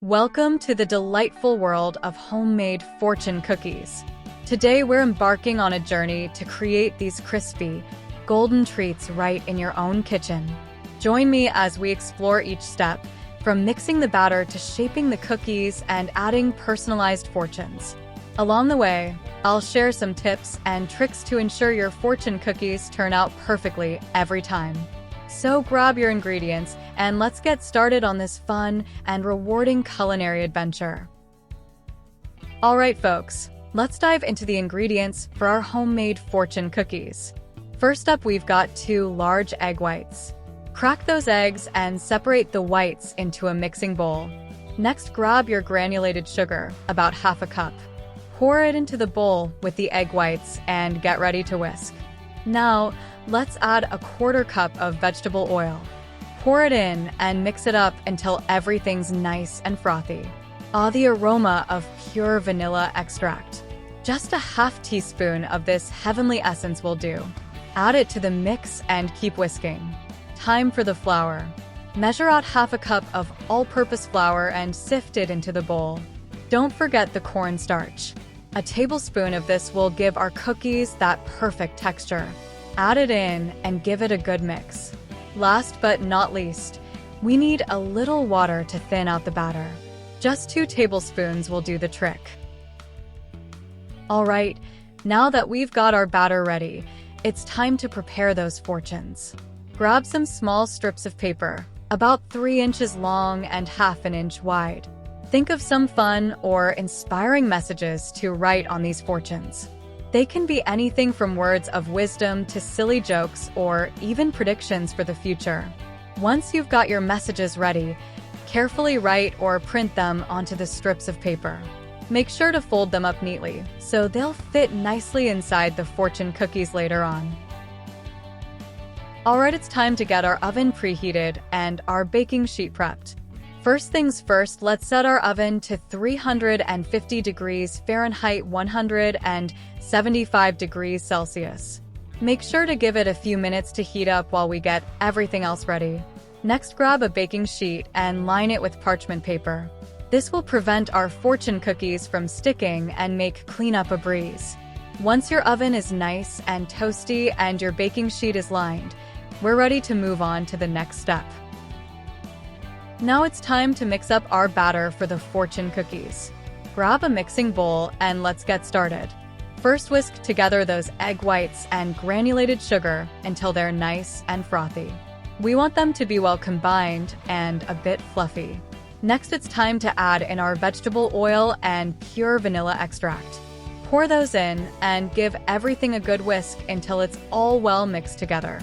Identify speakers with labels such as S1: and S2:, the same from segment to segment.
S1: Welcome to the delightful world of homemade fortune cookies. Today we're embarking on a journey to create these crispy, golden treats right in your own kitchen. Join me as we explore each step, from mixing the batter to shaping the cookies and adding personalized fortunes. Along the way, I'll share some tips and tricks to ensure your fortune cookies turn out perfectly every time. So grab your ingredients and let's get started on this fun and rewarding culinary adventure. Alright folks, let's dive into the ingredients for our homemade fortune cookies. First up, we've got 2 large egg whites. Crack those eggs and separate the whites into a mixing bowl. Next, grab your granulated sugar, about half a cup. Pour it into the bowl with the egg whites and get ready to whisk. Now, let's add a 1/4 cup of vegetable oil. Pour it in and mix it up until everything's nice and frothy. The aroma of pure vanilla extract. Just a half teaspoon of this heavenly essence will do. Add it to the mix and keep whisking. Time for the flour. Measure out half a cup of all-purpose flour and sift it into the bowl. Don't forget the cornstarch. A tablespoon of this will give our cookies that perfect texture. Add it in and give it a good mix. Last but not least, we need a little water to thin out the batter. Just 2 tablespoons will do the trick. Alright, now that we've got our batter ready, it's time to prepare those fortunes. Grab some small strips of paper, about 3 inches long and half an inch wide. Think of some fun or inspiring messages to write on these fortunes. They can be anything from words of wisdom to silly jokes or even predictions for the future. Once you've got your messages ready, carefully write or print them onto the strips of paper. Make sure to fold them up neatly so they'll fit nicely inside the fortune cookies later on. Alright, it's time to get our oven preheated and our baking sheet prepped. First things first, let's set our oven to 350 degrees Fahrenheit, 175 degrees Celsius. Make sure to give it a few minutes to heat up while we get everything else ready. Next, grab a baking sheet and line it with parchment paper. This will prevent our fortune cookies from sticking and make cleanup a breeze. Once your oven is nice and toasty and your baking sheet is lined, we're ready to move on to the next step. Now it's time to mix up our batter for the fortune cookies. Grab a mixing bowl and let's get started. First, whisk together those egg whites and granulated sugar until they're nice and frothy. We want them to be well combined and a bit fluffy. Next, it's time to add in our vegetable oil and pure vanilla extract. Pour those in and give everything a good whisk until it's all well mixed together.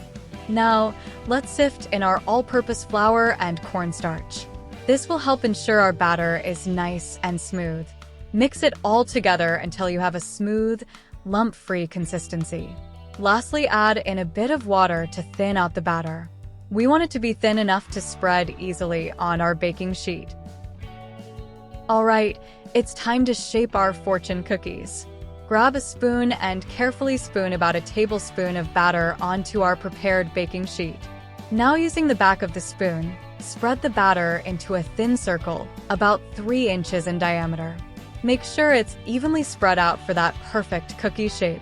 S1: Now, let's sift in our all-purpose flour and cornstarch. This will help ensure our batter is nice and smooth. Mix it all together until you have a smooth, lump-free consistency. Lastly, add in a bit of water to thin out the batter. We want it to be thin enough to spread easily on our baking sheet. Alright, it's time to shape our fortune cookies. Grab a spoon and carefully spoon about a tablespoon of batter onto our prepared baking sheet. Now, using the back of the spoon, spread the batter into a thin circle, about 3 inches in diameter. Make sure it's evenly spread out for that perfect cookie shape.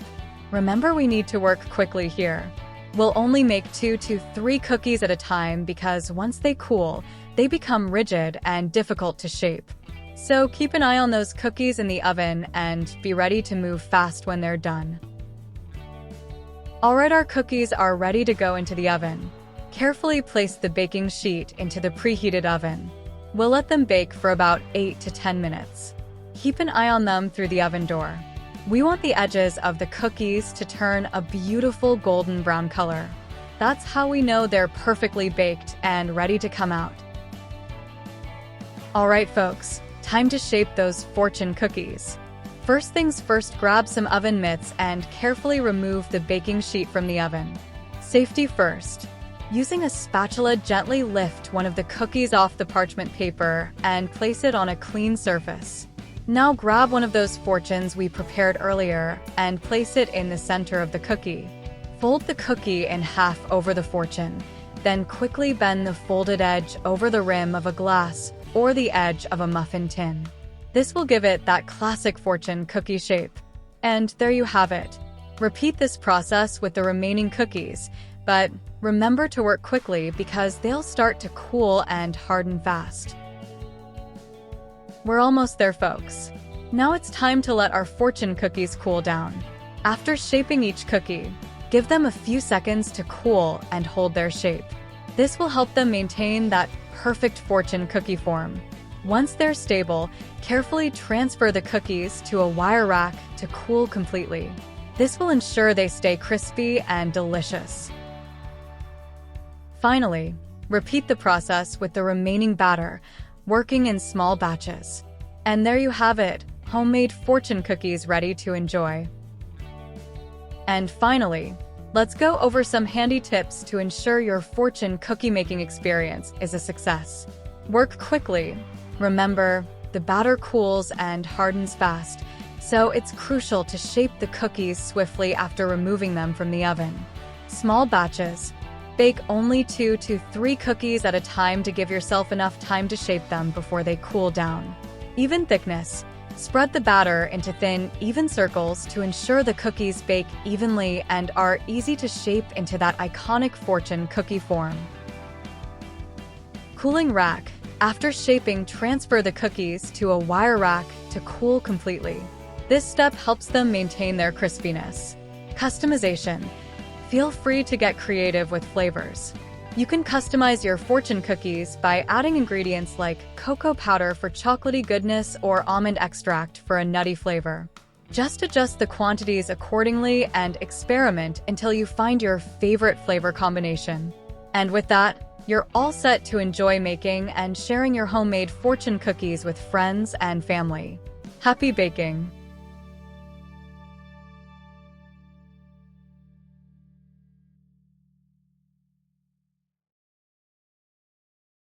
S1: Remember, we need to work quickly here. We'll only make 2 to 3 cookies at a time because once they cool, they become rigid and difficult to shape. So keep an eye on those cookies in the oven and be ready to move fast when they're done. Alright, our cookies are ready to go into the oven. Carefully place the baking sheet into the preheated oven. We'll let them bake for about 8 to 10 minutes. Keep an eye on them through the oven door. We want the edges of the cookies to turn a beautiful golden brown color. That's how we know they're perfectly baked and ready to come out. Alright folks, time to shape those fortune cookies. First things first, grab some oven mitts and carefully remove the baking sheet from the oven. Safety first. Using a spatula, gently lift one of the cookies off the parchment paper and place it on a clean surface. Now grab one of those fortunes we prepared earlier and place it in the center of the cookie. Fold the cookie in half over the fortune, then quickly bend the folded edge over the rim of a glass or the edge of a muffin tin. This will give it that classic fortune cookie shape. And there you have it. Repeat this process with the remaining cookies, but remember to work quickly because they'll start to cool and harden fast. We're almost there, folks. Now it's time to let our fortune cookies cool down. After shaping each cookie, give them a few seconds to cool and hold their shape. This will help them maintain that perfect fortune cookie form. Once they're stable, carefully transfer the cookies to a wire rack to cool completely. This will ensure they stay crispy and delicious. Finally, repeat the process with the remaining batter, working in small batches. And there you have it, homemade fortune cookies ready to enjoy. And finally, let's go over some handy tips to ensure your fortune cookie making experience is a success. Work quickly. Remember, the batter cools and hardens fast, so it's crucial to shape the cookies swiftly after removing them from the oven. Small batches. Bake only 2 to 3 cookies at a time to give yourself enough time to shape them before they cool down. Even thickness. Spread the batter into thin, even circles to ensure the cookies bake evenly and are easy to shape into that iconic fortune cookie form. Cooling rack. After shaping, transfer the cookies to a wire rack to cool completely. This step helps them maintain their crispiness. Customization. Feel free to get creative with flavors. You can customize your fortune cookies by adding ingredients like cocoa powder for chocolatey goodness or almond extract for a nutty flavor. Just adjust the quantities accordingly and experiment until you find your favorite flavor combination. And with that, you're all set to enjoy making and sharing your homemade fortune cookies with friends and family. Happy baking!